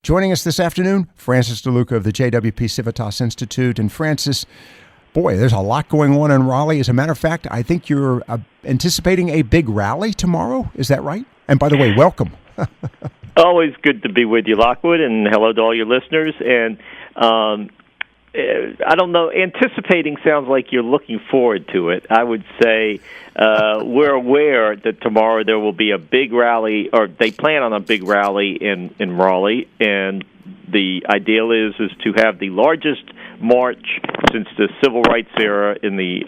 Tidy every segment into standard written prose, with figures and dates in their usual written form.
Joining us this afternoon, Francis DeLuca of the JWP Civitas Institute. And Francis, boy, there's a lot going on in Raleigh. As a matter of fact, I think you're anticipating a big rally tomorrow. Is that right? And by the way, welcome. Always good to be with you, Lockwood, and hello to all your listeners. And I don't know, anticipating sounds like you're looking forward to it. I would say we're aware that tomorrow there will be a big rally, or they plan on a big rally in Raleigh, and the ideal is to have the largest march since the civil rights era in the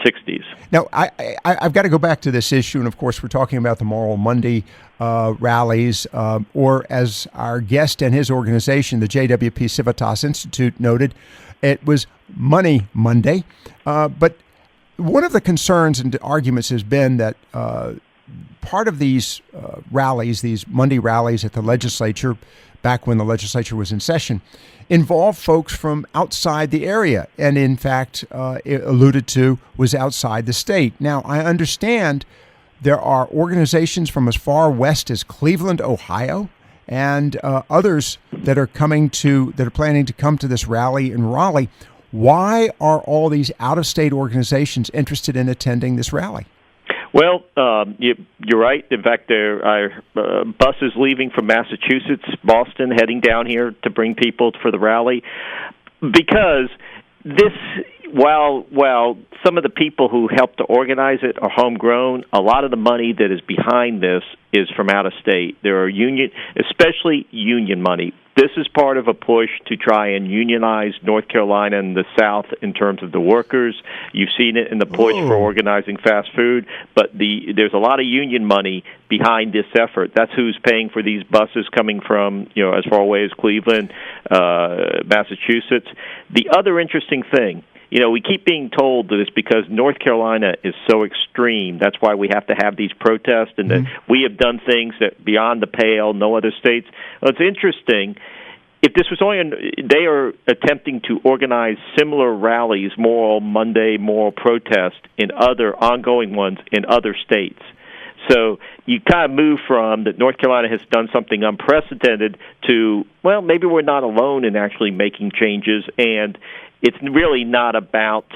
60s. Now, I've got to go back to this issue, and of course we're talking about the Moral Monday rallies, or as our guest and his organization, the JWP Civitas Institute, noted, it was Money Monday. But one of the concerns and arguments has been that part of these rallies, these Monday rallies at the legislature, back when the legislature was in session, involved folks from outside the area, and in fact, it alluded to, was outside the state. Now, I understand there are organizations from as far west as Cleveland, Ohio, and others that are planning to come to this rally in Raleigh. Why are all these out-of-state organizations interested in attending this rally? Well, you're right. In fact, there are buses leaving from Massachusetts, Boston, heading down here to bring people for the rally. Because this, while some of the people who helped to organize it are homegrown, a lot of the money that is behind this is from out of state. There are especially union money. This is part of a push to try and unionize North Carolina and the South in terms of the workers. You've seen it in the push for organizing fast food, but there's a lot of union money behind this effort. That's who's paying for these buses coming from, as far away as Cleveland, Massachusetts. The other interesting thing, we keep being told that it's because North Carolina is so extreme. That's why we have to have these protests, and that we have done things that beyond the pale, no other states. Well, it's interesting. If this was they are attempting to organize similar rallies, Moral Monday, moral protest, in other ongoing ones in other states. So you kind of move from that North Carolina has done something unprecedented to, well, maybe we're not alone in actually making changes, and it's really not about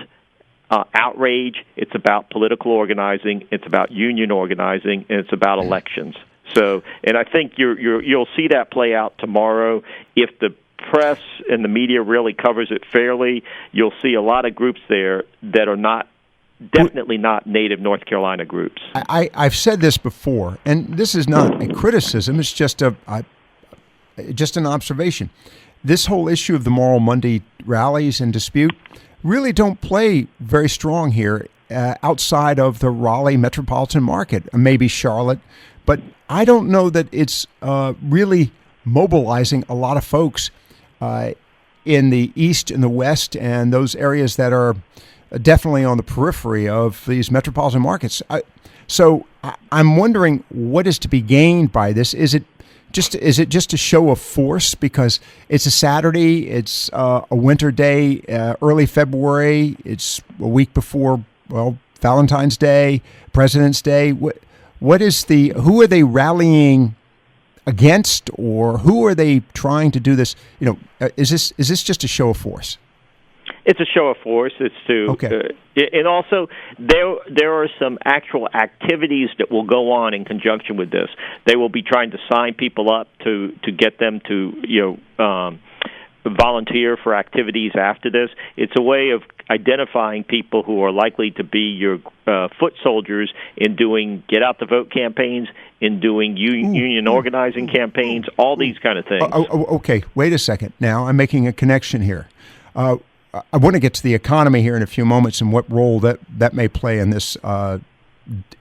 outrage. It's about political organizing. It's about union organizing, and it's about elections. So, and I think you'll see that play out tomorrow. If the press and the media really covers it fairly, you'll see a lot of groups there that are definitely not native North Carolina groups. I've said this before, and this is not a criticism. It's just just an observation. This whole issue of the Moral Monday rallies and dispute really don't play very strong here outside of the Raleigh metropolitan market, maybe Charlotte, but I don't know that it's really mobilizing a lot of folks in the east and the west and those areas that are definitely on the periphery of these metropolitan markets. So I'm wondering what is to be gained by this. Is it just a show of force because it's a Saturday, it's a winter day, early February, it's a week before, Valentine's Day, President's Day? Who are they rallying against, or who are they trying to do this? Is this just a show of force? It's a show of force. It's to, and also there are some actual activities that will go on in conjunction with this. They will be trying to sign people up to get them to volunteer for activities after this. It's a way of identifying people who are likely to be your foot soldiers in doing get out the vote campaigns, in doing union organizing campaigns, all these kind of things. Okay, wait a second. Now I'm making a connection here. I want to get to the economy here in a few moments and what role that may play in this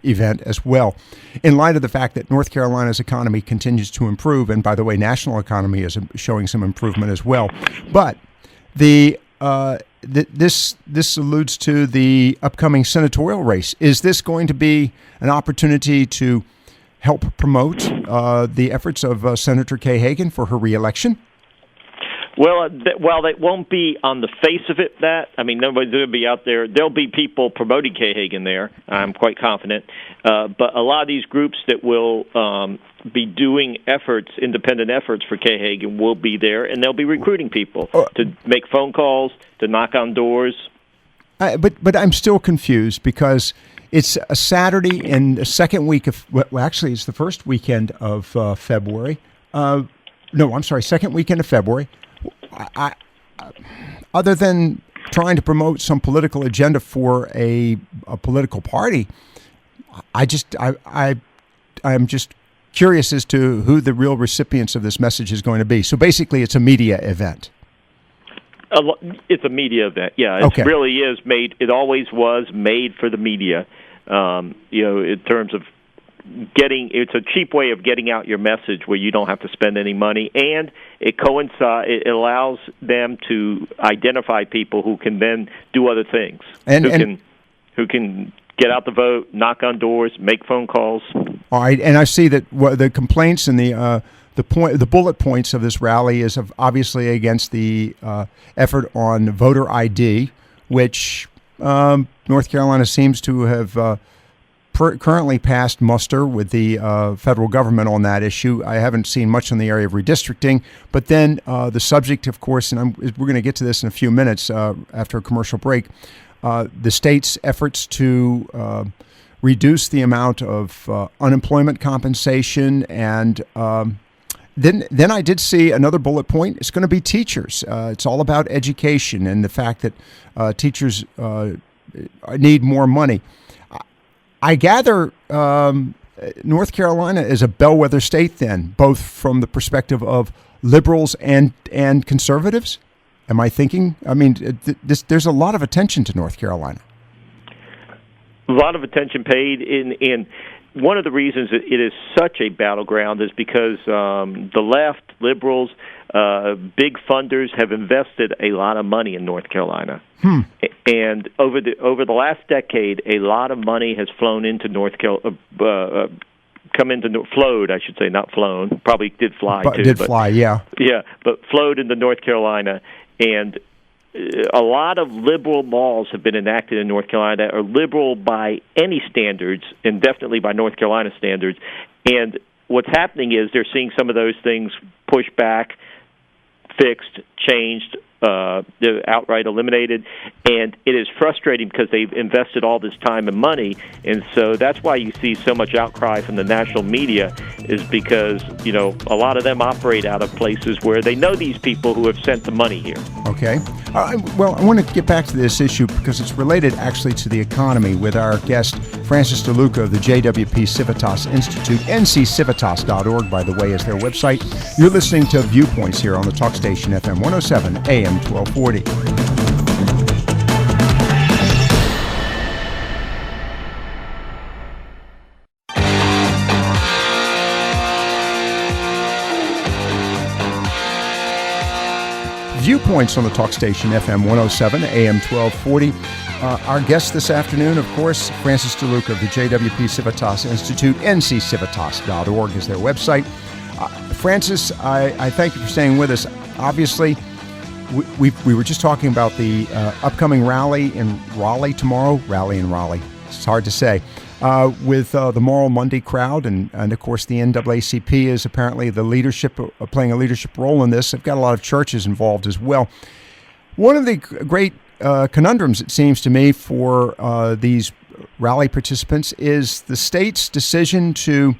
event as well, in light of the fact that North Carolina's economy continues to improve, and by the way, national economy is showing some improvement as well. But this alludes to the upcoming senatorial race. Is this going to be an opportunity to help promote the efforts of Senator Kay Hagan for her reelection? Well, while that won't be on the face of it, nobody's going to be out there. There'll be people promoting Kay Hagan there, I'm quite confident. But a lot of these groups that will be doing independent efforts for Kay Hagan will be there, and they'll be recruiting people to make phone calls, to knock on doors. But I'm still confused because it's a Saturday in the second week of, well, actually, it's the first weekend of February. Second weekend of February. Other than trying to promote some political agenda for a political party, I'm just curious as to who the real recipients of this message is going to be. So basically, it's a media event. It's a media event. Yeah, it really is made. It always was made for the media. In terms of it's a cheap way of getting out your message where you don't have to spend any money, and it allows them to identify people who can then do other things, who can get out the vote, knock on doors, make phone calls. All right, and I see that the complaints and the bullet points of this rally is obviously against the effort on voter ID, which North Carolina seems to have currently passed muster with the federal government on that issue. I haven't seen much in the area of redistricting, but then the subject, of course, and we're going to get to this in a few minutes after a commercial break, the state's efforts to reduce the amount of unemployment compensation, and then I did see another bullet point. It's going to be teachers. It's all about education and the fact that teachers need more money. I gather North Carolina is a bellwether state then, both from the perspective of liberals and conservatives. Am I thinking? I mean, there's a lot of attention to North Carolina. A lot of attention paid in one of the reasons it is such a battleground is because the left, liberals, big funders have invested a lot of money in North Carolina. And over the last decade, a lot of money has flown into North Carolina. Flowed, I should say, not flown. Probably did fly too. Yeah. Yeah, but flowed into North Carolina, and a lot of liberal laws have been enacted in North Carolina that are liberal by any standards, and definitely by North Carolina standards. And what's happening is they're seeing some of those things pushed back, fixed, changed, outright eliminated, and it is frustrating because they've invested all this time and money, and so that's why you see so much outcry from the national media, is because a lot of them operate out of places where they know these people who have sent the money here. Okay. Well, I want to get back to this issue because it's related actually to the economy with our guest, Francis DeLuca of the JWP Civitas Institute. nccivitas.org, by the way, is their website. You're listening to Viewpoints here on the talk station FM 107 AM 1240. Viewpoints on the talk station FM 107 AM 1240. Our guest this afternoon, of course, Francis DeLuca of the JWP Civitas Institute. nccivitas.org is their website. Francis, I thank you for staying with us. Obviously, we were just talking about the upcoming rally in Raleigh tomorrow. Rally in Raleigh. It's hard to say. With the Moral Monday crowd, and of course the NAACP is apparently the leadership, playing a leadership role in this. They've got a lot of churches involved as well. One of the great conundrums, it seems to me, for these rally participants is the state's decision to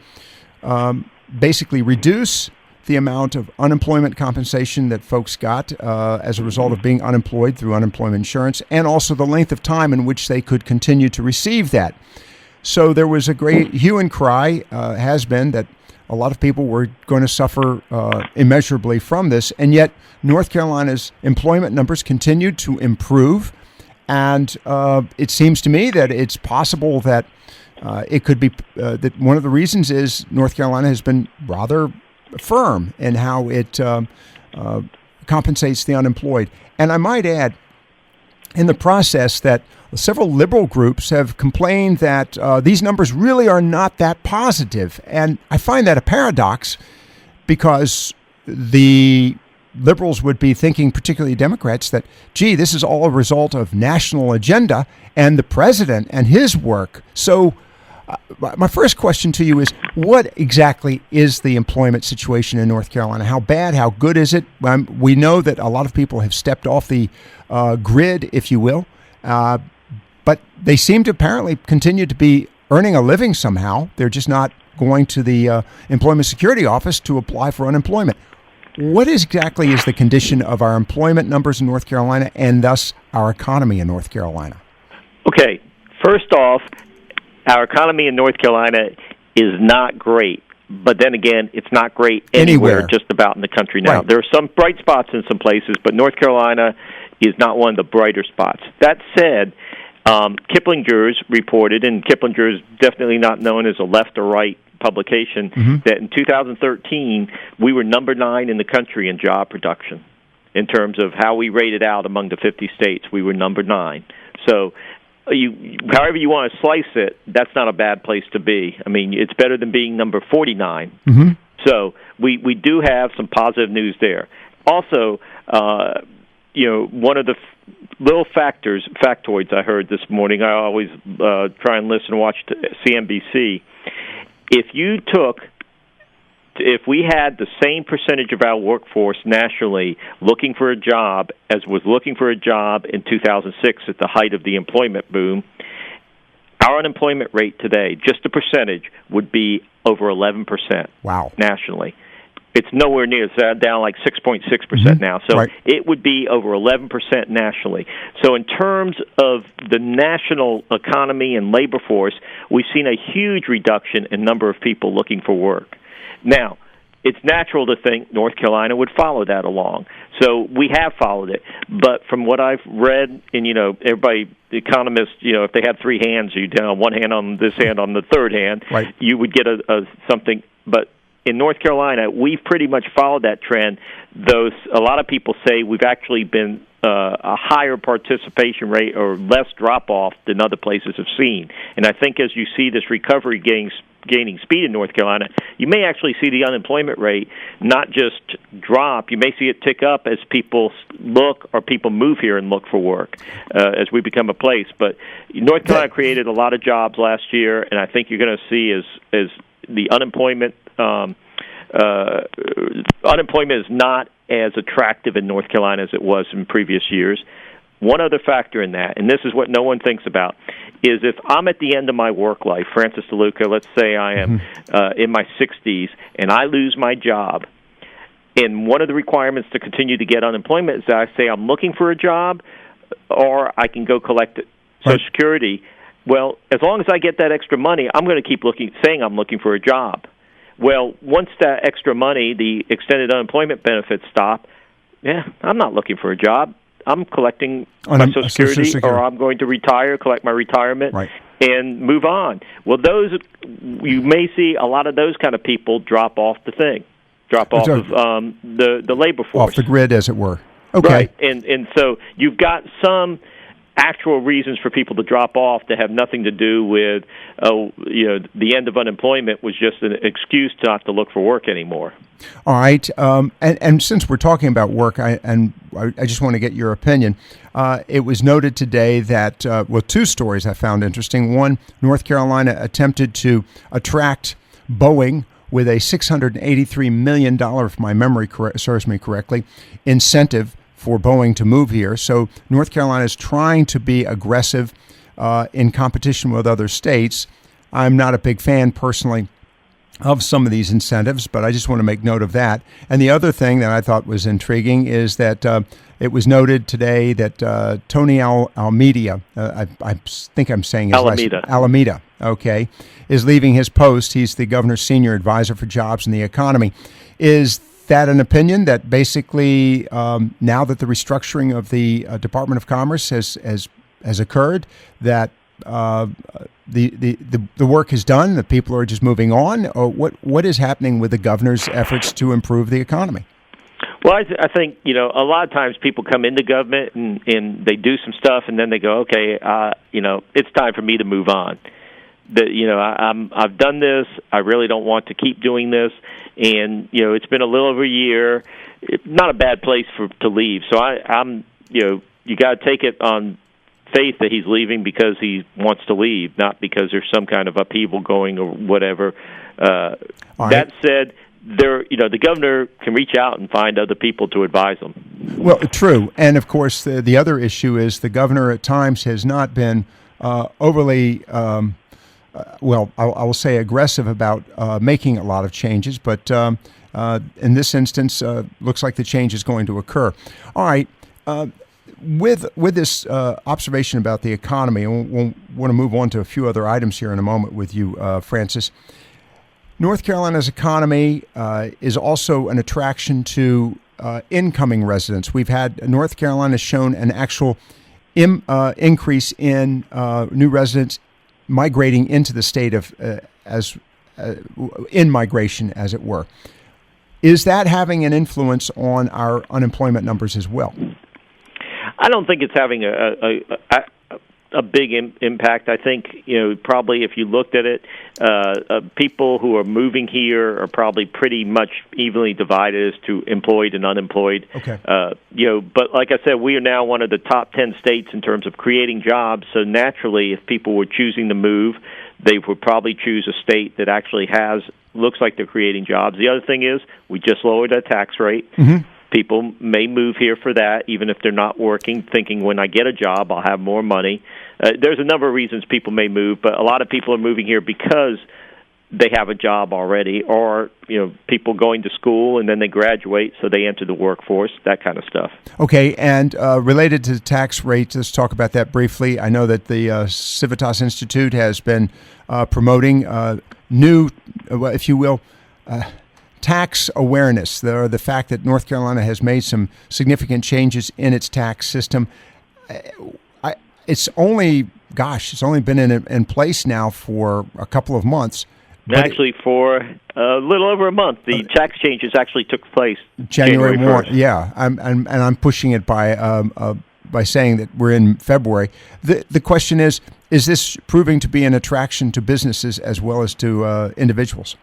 basically reduce the amount of unemployment compensation that folks got as a result of being unemployed through unemployment insurance, and also the length of time in which they could continue to receive that. So there was a great hue and cry, has been, that a lot of people were going to suffer immeasurably from this, and yet North Carolina's employment numbers continued to improve, and it seems to me that it's possible that it could be that one of the reasons is North Carolina has been rather firm in how it compensates the unemployed. And I might add, in the process, that several liberal groups have complained that these numbers really are not that positive. And I find that a paradox, because the liberals would be thinking, particularly Democrats, that, gee, this is all a result of national agenda and the president and his work. So My first question to you is, what exactly is the employment situation in North Carolina? How bad, how good is it? We know that a lot of people have stepped off the grid, if you will, but they seem to apparently continue to be earning a living somehow. They're just not going to the Employment Security Office to apply for unemployment. What exactly is the condition of our employment numbers in North Carolina and thus our economy in North Carolina? Okay, first off, our economy in North Carolina is not great, but then again, it's not great anywhere just about in the country now. Right. There are some bright spots in some places, but North Carolina is not one of the brighter spots. That said, Kiplinger's reported, and Kiplinger is definitely not known as a left or right publication, that in 2013, we were number 9 in the country in job production. In terms of how we rated out among the 50 states, we were number 9. So, however you want to slice it, that's not a bad place to be. I mean, it's better than being number 49. So we do have some positive news there. Also, one of the little factoids I heard this morning, I always try and listen and watch CNBC. If we had the same percentage of our workforce nationally looking for a job as was looking for a job in 2006 at the height of the employment boom, our unemployment rate today, just the percentage, would be over 11%. Wow. Nationally. It's nowhere near. It's down like 6.6% now. So It would be over 11% nationally. So in terms of the national economy and labor force, we've seen a huge reduction in number of people looking for work. Now, it's natural to think North Carolina would follow that along. So we have followed it. But from what I've read, and, everybody, the economists, if they had 3 hands, you'd have one hand on this hand on the third hand, you would get a something. But in North Carolina, we've pretty much followed that trend, though a lot of people say we've actually been a higher participation rate or less drop-off than other places have seen. And I think as you see this recovery gaining speed in North Carolina, you may actually see the unemployment rate not just drop, you may see it tick up as people look or people move here and look for work as we become a place. But North Carolina created a lot of jobs last year, and I think you're going to see as the unemployment is not as attractive in North Carolina as it was in previous years. One other factor in that, and this is what no one thinks about, is if I'm at the end of my work life, Francis DeLuca, let's say I am in my 60s, and I lose my job, and one of the requirements to continue to get unemployment is that I say I'm looking for a job, or I can go collect Social Security. Well, as long as I get that extra money, I'm going to keep saying I'm looking for a job. Well, once that extra money, the extended unemployment benefits stop, I'm not looking for a job. I'm collecting my Social Security, or I'm going to retire, collect my retirement, and move on. Well, you may see a lot of those kind of people drop off of the labor force. Off the grid, as it were. Okay. Right, and so you've got some actual reasons for people to drop off that have nothing to do with, the end of unemployment was just an excuse not to look for work anymore. All right, and since we're talking about work, I just want to get your opinion. It was noted today that, 2 stories I found interesting. One, North Carolina attempted to attract Boeing with a $683 million, if my memory serves me correctly, incentive for Boeing to move here. So North Carolina is trying to be aggressive in competition with other states. I'm not a big fan personally of some of these incentives, but I just want to make note of that. And the other thing that I thought was intriguing is that it was noted today that Tony Alameda, I think I'm saying his last name, Alameda, okay, is leaving his post. He's the governor's senior advisor for jobs and the economy. Is that an opinion that basically now that the restructuring of the Department of Commerce has occurred, that the work is done, that people are just moving on, or what is happening with the governor's efforts to improve the economy? Well, I think a lot of times people come into government and they do some stuff, and then they go, okay, it's time for me to move on. I've done this. I really don't want to keep doing this, and it's been a little over a year. It's not a bad place to leave. So I'm you got to take it on faith that he's leaving because he wants to leave, not because there's some kind of upheaval going or whatever. That said, the governor can reach out and find other people to advise him. Well, true. And, of course, the other issue is the governor at times has not been overly, I will say aggressive about making a lot of changes. But in this instance, looks like the change is going to occur. All right. With this observation about the economy, and we'll want to move on to a few other items here in a moment with you, Francis. North Carolina's economy is also an attraction to incoming residents. We've had North Carolina shown an actual increase in new residents migrating into the state of in migration, as it were. Is that having an influence on our unemployment numbers as well? I don't think it's having a big impact. I think, probably if you looked at it, people who are moving here are probably pretty much evenly divided as to employed and unemployed. Okay. But like I said, we are now one of the top 10 states in terms of creating jobs. So naturally, if people were choosing to move, they would probably choose a state that actually looks like they're creating jobs. The other thing is we just lowered our tax rate. Mm-hmm. People may move here for that, even if they're not working, thinking when I get a job, I'll have more money. There's a number of reasons people may move, but a lot of people are moving here because they have a job already, or people going to school and then they graduate, so they enter the workforce, that kind of stuff. Okay, and related to the tax rate, let's talk about that briefly. I know that the Civitas Institute has been promoting new, if you will, tax awareness, the fact that North Carolina has made some significant changes in its tax system. It's only been in place now for a couple of months. Actually, for a little over a month. The tax changes actually took place January 1st. Yeah, I'm pushing it by saying that we're in February. The question is this proving to be an attraction to businesses as well as to individuals?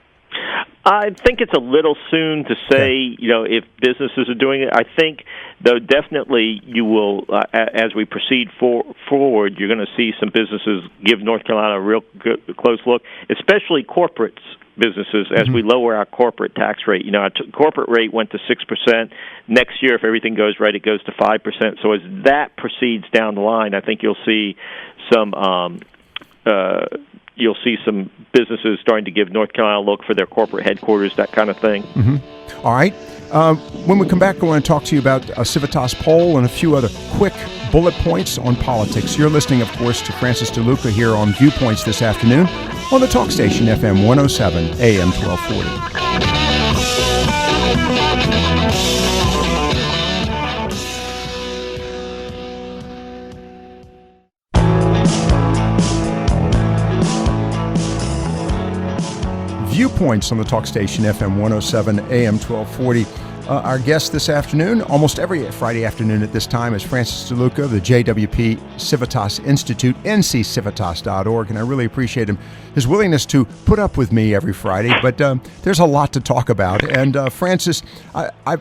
I think it's a little soon to say, if businesses are doing it. I think, though, definitely you will, as we proceed forward, you're going to see some businesses give North Carolina a real close look, especially corporate businesses, as we lower our corporate tax rate. Our corporate rate went to 6%. Next year, if everything goes right, it goes to 5%. So as that proceeds down the line, I think you'll see some businesses starting to give North Carolina a look for their corporate headquarters, that kind of thing. Mm-hmm. All right. When we come back, I want to talk to you about a Civitas poll and a few other quick bullet points on politics. You're listening, of course, to Francis DeLuca here on Viewpoints this afternoon on the talk station FM 107 AM 1240. Viewpoints on the talk station FM 107 AM 1240. Our guest this afternoon, almost every Friday afternoon at this time, is Francis DeLuca of the JWP Civitas Institute, nccivitas.org, and I really appreciate his willingness to put up with me every Friday, but there's a lot to talk about. And Francis, I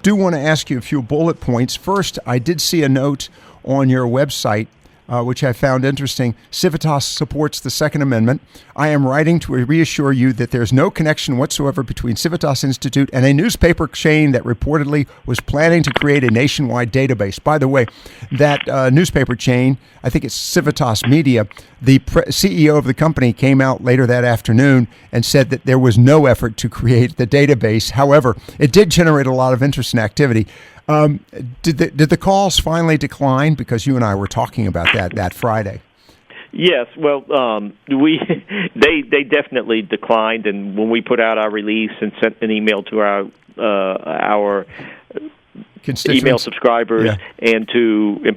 do want to ask you a few bullet points. First, I did see a note on your website which I found interesting. Civitas supports the Second Amendment. I am writing to reassure you that there's no connection whatsoever between Civitas Institute and a newspaper chain that reportedly was planning to create a nationwide database. By the way, that newspaper chain, I think it's Civitas Media, the CEO of the company came out later that afternoon and said that there was no effort to create the database. However, it did generate a lot of interest and activity. Did the calls finally decline? Because you and I were talking about that Friday. Yes, well, they definitely declined, and when we put out our release and sent an email to our email subscribers and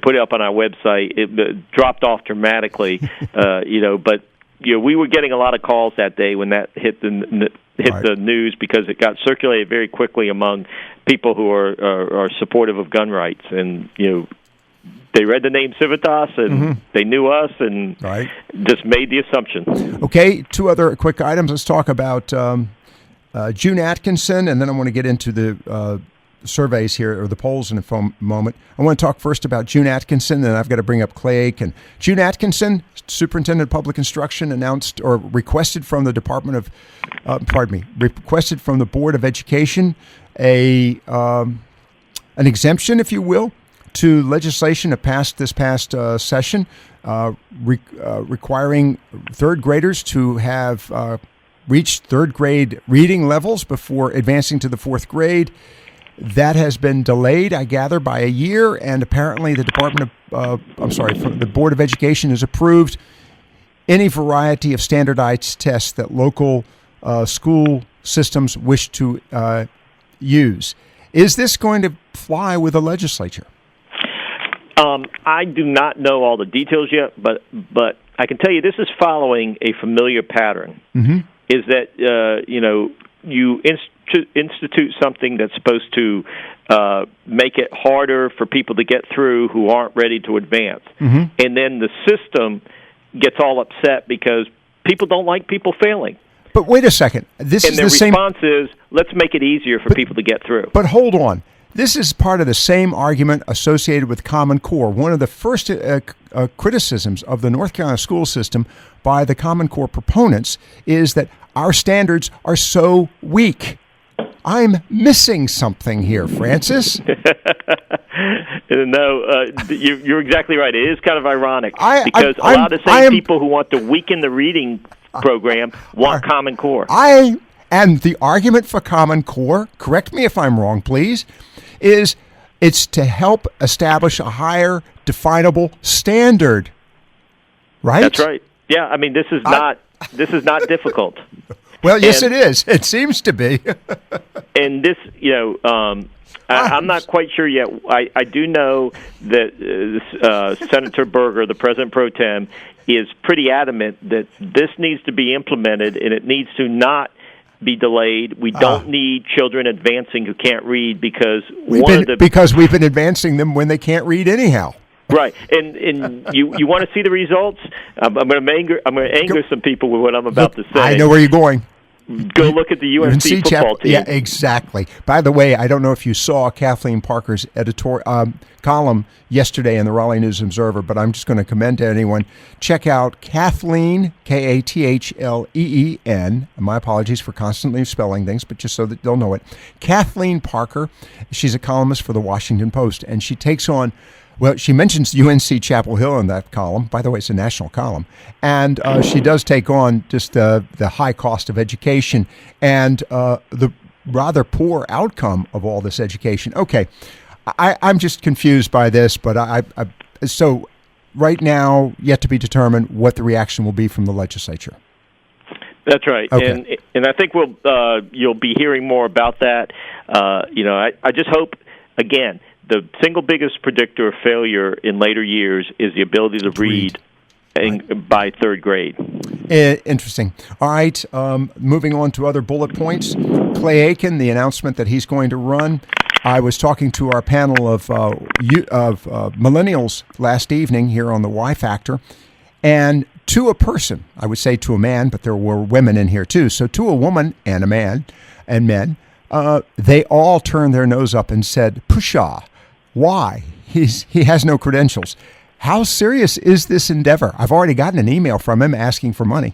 put it up on our website, it dropped off dramatically. But we were getting a lot of calls that day when that hit the news, because it got circulated very quickly among people who are supportive of gun rights, and they read the name Civitas and they knew us and just made the assumption. Okay, two other quick items. Let's talk about June Atkinson, and then I want to get into the surveys here, or the polls in a moment. I want to talk first about June Atkinson, and I've got to bring up Clay Aiken. June Atkinson, Superintendent of Public Instruction, announced or requested from the requested from the Board of Education an exemption, if you will, to legislation that passed this past session, requiring third graders to have reached third grade reading levels before advancing to the fourth grade. That has been delayed, I gather, by a year, and apparently the the Board of Education has approved any variety of standardized tests that local school systems wish to use. Is this going to fly with the legislature? I do not know all the details yet, but I can tell you this is following a familiar pattern. Mm-hmm. Is that you institute something that's supposed to make it harder for people to get through who aren't ready to advance, mm-hmm. and then the system gets all upset because people don't like people failing. But wait a second. This and is their the same. response is, let's make it easier for people to get through. But hold on. This is part of the same argument associated with Common Core. One of the first criticisms of the North Carolina school system by the Common Core proponents is that our standards are so weak. I'm missing something here, Francis. No, you're exactly right. It is kind of ironic because a lot of the same people who want to weaken the reading program want Common Core. And the argument for Common Core, correct me if I'm wrong, please, is it's to help establish a higher definable standard. Right? That's right. Yeah, I mean, this is not difficult. Well, yes, it is. It seems to be. And this, I'm not quite sure yet. I do know that Senator Berger, the President Pro Tem, is pretty adamant that this needs to be implemented, and it needs to not be delayed. We don't need children advancing who can't read because we've been advancing them when they can't read anyhow. Right, and you want to see the results? I'm going to anger some people with what I'm about to say. I know where you're going. Go look at the UNC football team. Yeah, exactly. By the way, I don't know if you saw Kathleen Parker's editorial column yesterday in the Raleigh News Observer, but I'm just going to commend to anyone. Check out Kathleen, Kathleen. My apologies for constantly spelling things, but just so that they'll know it. Kathleen Parker. She's a columnist for the Washington Post, and she takes on. Well, she mentions UNC Chapel Hill in that column. By the way, it's a national column. And she does take on just the high cost of education and the rather poor outcome of all this education. Okay, I'm just confused by this, but so right now, yet to be determined what the reaction will be from the legislature. That's right, okay. And I think you'll be hearing more about that. I just hope, again, the single biggest predictor of failure in later years is the ability to read. By third grade. Interesting. All right, moving on to other bullet points. Clay Aiken, the announcement that he's going to run. I was talking to our panel of millennials last evening here on the Y Factor, and to a person, I would say to a man, but there were women in here too, so to a woman and a man and men, they all turned their nose up and said, "Pshaw, why? He has no credentials." How serious is this endeavor? I've already gotten an email from him asking for money.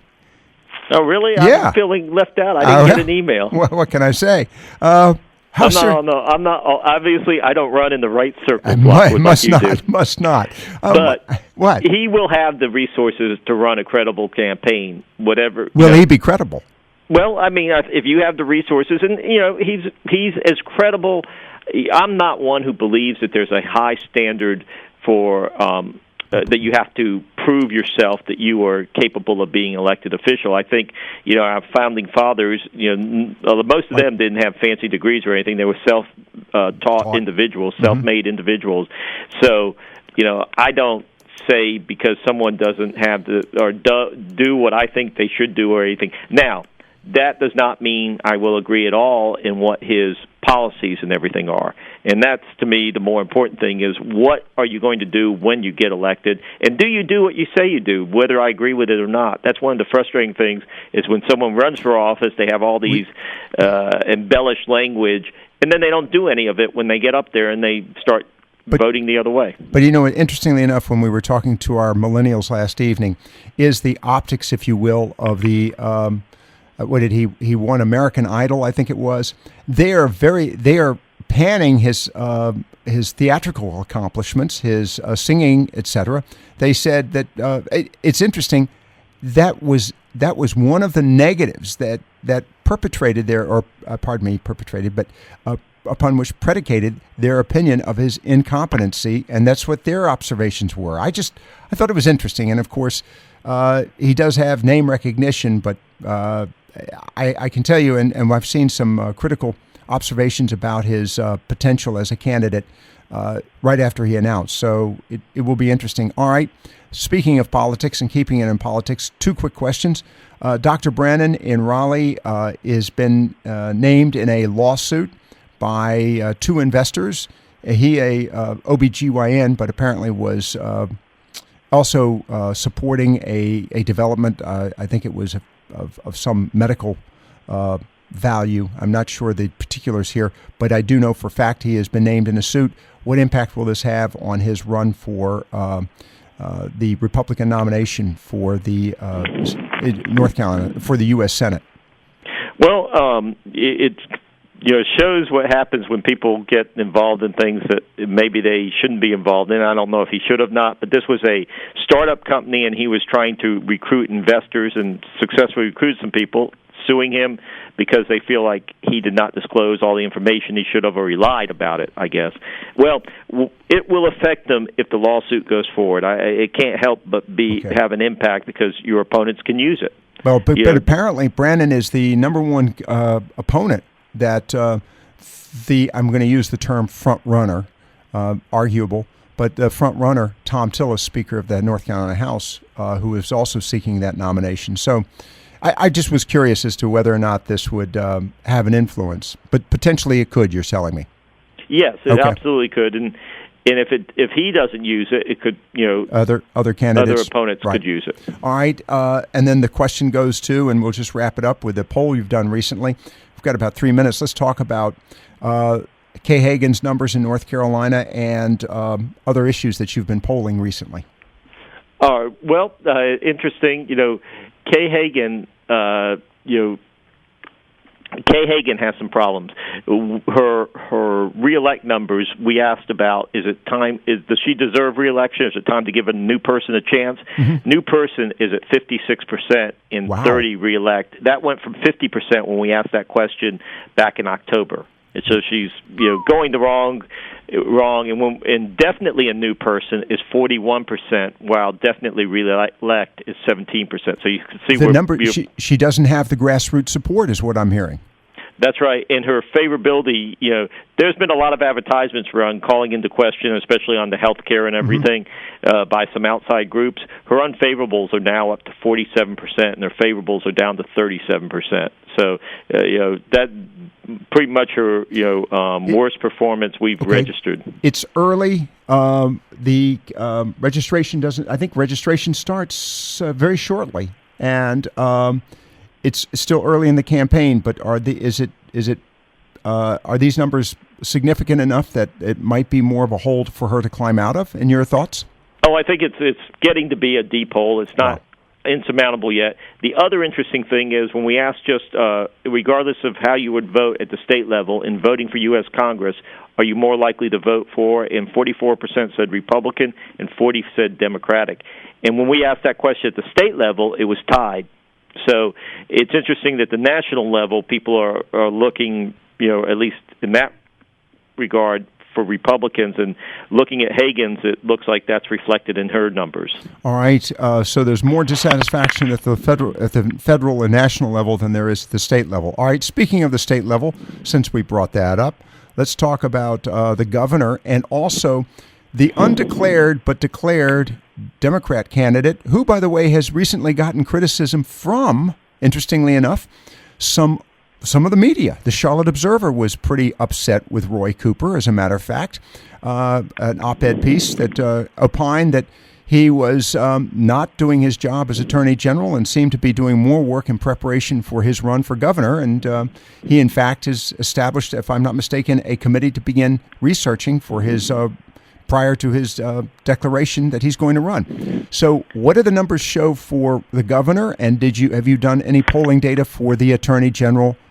Oh, really? Yeah. I'm feeling left out. I didn't get an email. What can I say? I'm not. Obviously, I don't run in the right circle. Must not. But what? He will have the resources to run a credible campaign. Whatever. Will he be credible? Well, I mean, if you have the resources, and he's as credible. I'm not one who believes that there's a high standard for that you have to prove yourself that you are capable of being elected official. I think our founding fathers, most of them didn't have fancy degrees or anything. They were self-taught individuals, self-made individuals. So I don't say because someone doesn't have do what I think they should do or anything. Now, that does not mean I will agree at all in what his policies and everything are. And that's, to me, the more important thing is what are you going to do when you get elected? And do you do what you say you do, whether I agree with it or not? That's one of the frustrating things is when someone runs for office, they have all these embellished language, and then they don't do any of it when they get up there and they start voting the other way. But interestingly enough, when we were talking to our millennials last evening, is the optics, if you will, of the what did he won American Idol, I think it was. They are panning his theatrical accomplishments, his singing, etc. They said that it's interesting. That was one of the negatives that perpetrated upon which predicated their opinion of his incompetency, and that's what their observations were. I thought it was interesting, and of course, he does have name recognition, but I can tell you, and I've seen some critical observations about his potential as a candidate right after he announced. So it will be interesting. All right. Speaking of politics and keeping it in politics, two quick questions. Dr. Brennan in Raleigh has been named in a lawsuit by two investors. He a OBGYN, but apparently was also supporting a development. I think it was of some medical value. I'm not sure the particulars here, but I do know for a fact he has been named in a suit. What impact will this have on his run for the Republican nomination for the North Carolina, for the U.S. Senate? Well, it shows what happens when people get involved in things that maybe they shouldn't be involved in. I don't know if he should have not, but this was a startup company, and he was trying to recruit investors and successfully recruit some people, suing him because they feel like he did not disclose all the information he should have, or he lied about it, I guess. Well, it will affect them if the lawsuit goes forward. It can't help but have an impact because your opponents can use it. Well, but apparently Brandon is the number one opponent that I'm going to use the term front runner, arguable, but the front runner, Tom Tillis, Speaker of the North Carolina House, who is also seeking that nomination. So I just was curious as to whether or not this would have an influence, but potentially it could. You're telling me? Yes, it absolutely could, and if he doesn't use it, it could other candidates, other opponents could use it. All right, and then the question goes to, and we'll just wrap it up with the poll you've done recently. We've got about 3 minutes. Let's talk about Kay Hagan's numbers in North Carolina and other issues that you've been polling recently. Well, interesting. Kay Hagan, Kay Hagan has some problems. Her reelect numbers, we asked about, does she deserve reelection? Is it time to give a new person a chance? Mm-hmm. New person is at 56% in 30 reelect. That went from 50% when we asked that question back in October. And so she's going the wrong, and definitely a new person is 41%, while definitely reelect is 17%. So you can see the number. She doesn't have the grassroots support, is what I'm hearing. That's right. And her favorability, there's been a lot of advertisements around calling into question, especially on the health care and everything, by some outside groups. Her unfavorables are now up to 47%, and her favorables are down to 37%. So, that pretty much her, worst performance we've registered. It's early. The registration doesn't. I think registration starts very shortly, and it's still early in the campaign. But are these numbers significant enough that it might be more of a hold for her to climb out of? In your thoughts? Oh, I think it's getting to be a deep hole. It's not insurmountable yet. The other interesting thing is when we asked just regardless of how you would vote at the state level in voting for U.S. Congress, are you more likely to vote for? And 44% said Republican and 40% said Democratic. And when we asked that question at the state level, it was tied. So it's interesting that the national level, people are looking, at least in that regard, for Republicans, and looking at Hagan's, it looks like that's reflected in her numbers. All right. So there's more dissatisfaction at the federal and national level than there is at the state level. All right. Speaking of the state level, since we brought that up, let's talk about the governor and also the undeclared but declared Democrat candidate, who, by the way, has recently gotten criticism from, interestingly enough, some of the media. The Charlotte Observer was pretty upset with Roy Cooper, as a matter of fact. An op-ed piece that opined that he was not doing his job as Attorney General and seemed to be doing more work in preparation for his run for governor. And he, in fact, has established, if I'm not mistaken, a committee to begin researching for his prior to his declaration that he's going to run. So what do the numbers show for the governor? And have you done any polling data for the Attorney General /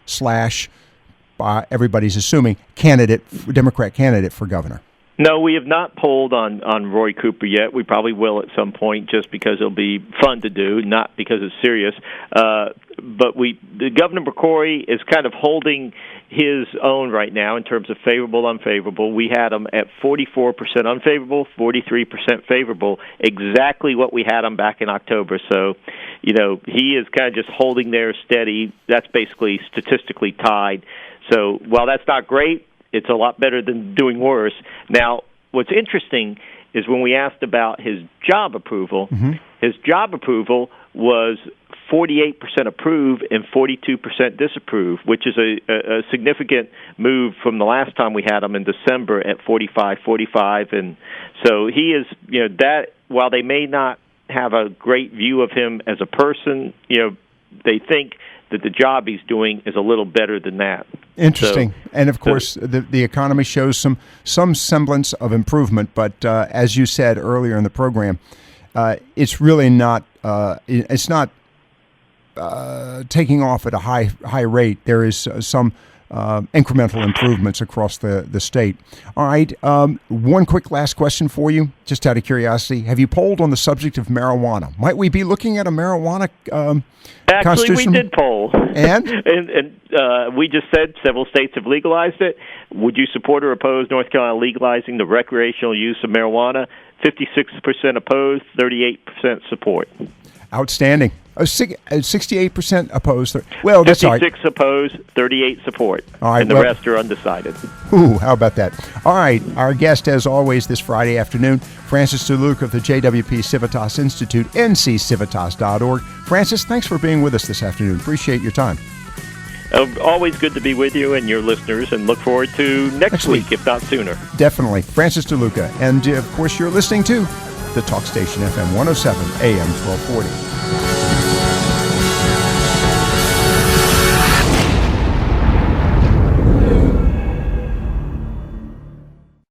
everybody's assuming Democrat candidate for governor? No, we have not polled on Roy Cooper yet. We probably will at some point, just because it'll be fun to do, not because it's serious. But Governor McCrory is kind of holding his own right now in terms of favorable, unfavorable. We had him at 44% unfavorable, 43% favorable, exactly what we had him back in October. So, he is kind of just holding there steady. That's basically statistically tied. So while that's not great, it's a lot better than doing worse. Now, what's interesting is when we asked about his job approval, his job approval was 48% approve and 42% disapprove, which is a significant move from the last time we had him in December at 45. And so he is, that while they may not have a great view of him as a person, they think that the job he's doing is a little better than that. Interesting. And, of course, the economy shows some semblance of improvement. But as you said earlier in the program, it's really not taking off at a high rate. There is some incremental improvements across the state. All right. One quick last question for you, just out of curiosity. Have you polled on the subject of marijuana? Might we be looking at a marijuana Actually, we did poll. And? and we just said several states have legalized it. Would you support or oppose North Carolina legalizing the recreational use of marijuana? 56% opposed, 38% support. Outstanding. 68% opposed. Well, that's all right. 56 opposed, 38 support. All right, and the rest are undecided. Ooh, how about that? All right. Our guest, as always, this Friday afternoon, Francis DeLuca of the JWP Civitas Institute, nccivitas.org. Francis, thanks for being with us this afternoon. Appreciate your time. Always good to be with you and your listeners, and look forward to next week, if not sooner. Definitely. Francis DeLuca. And, of course, you're listening to the Talk Station FM 107 AM 1240.